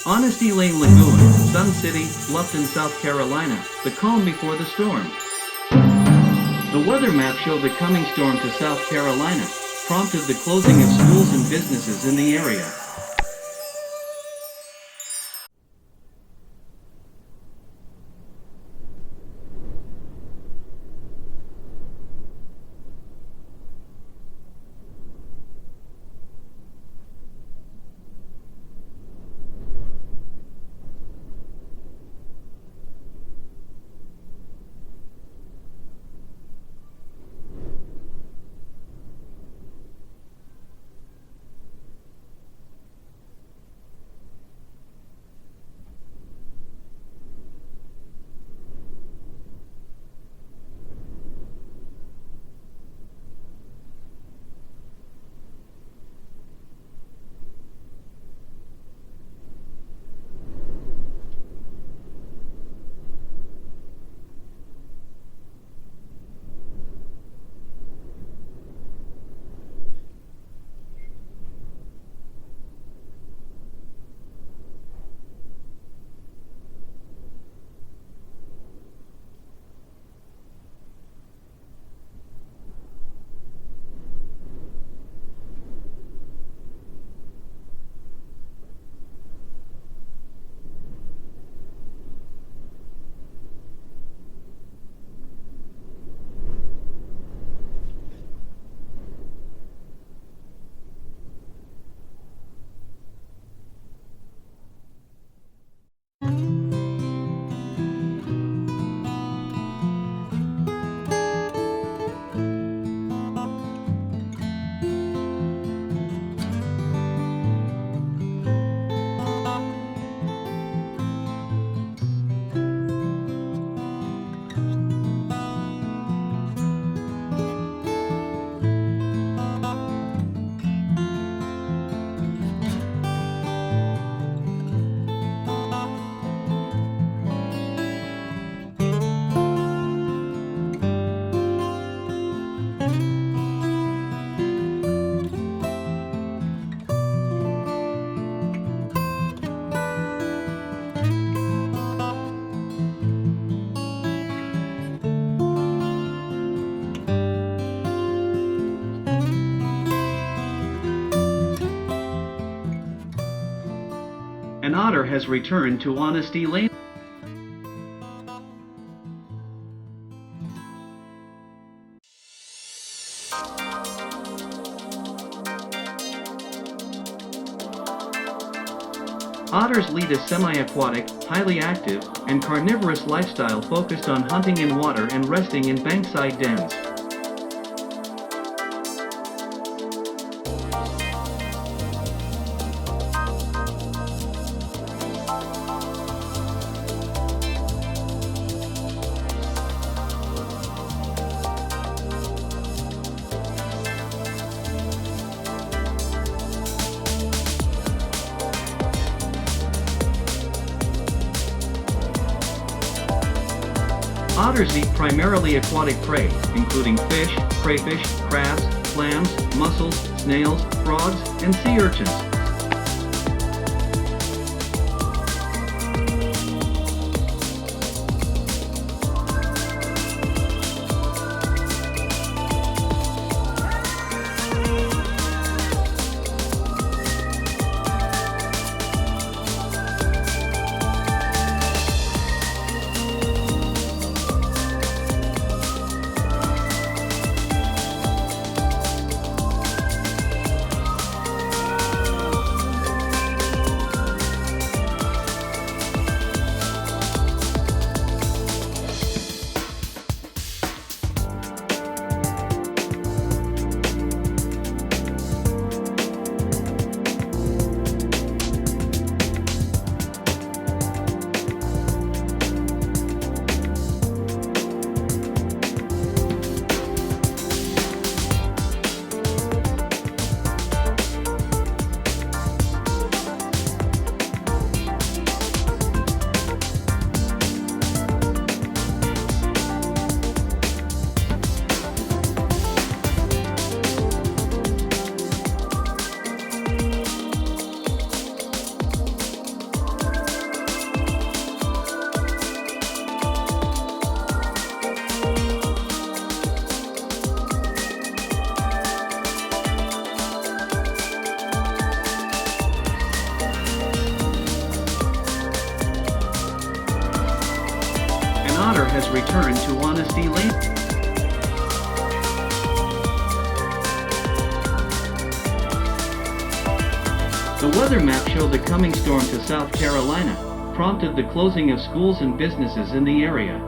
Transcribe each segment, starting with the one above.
Honesty Lane Lagoon, Sun City, Bluffton, South Carolina, the calm before the storm. The weather map showed the coming storm to South Carolina, prompted the closing of schools and businesses in the area. An otter has returned to Honesty Lane. Otters lead a semi-aquatic, highly active, and carnivorous lifestyle focused on hunting in water and resting in bankside dens. Otters eat primarily aquatic prey, including fish, crayfish, crabs, clams, mussels, snails, frogs, and sea urchins. turn to Honesty Lane. The weather map showed the coming storm to South Carolina, prompted the closing of schools and businesses in the area.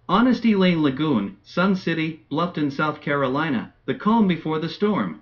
Honesty Lane Lagoon, Sun City, Bluffton, South Carolina, the calm before the storm.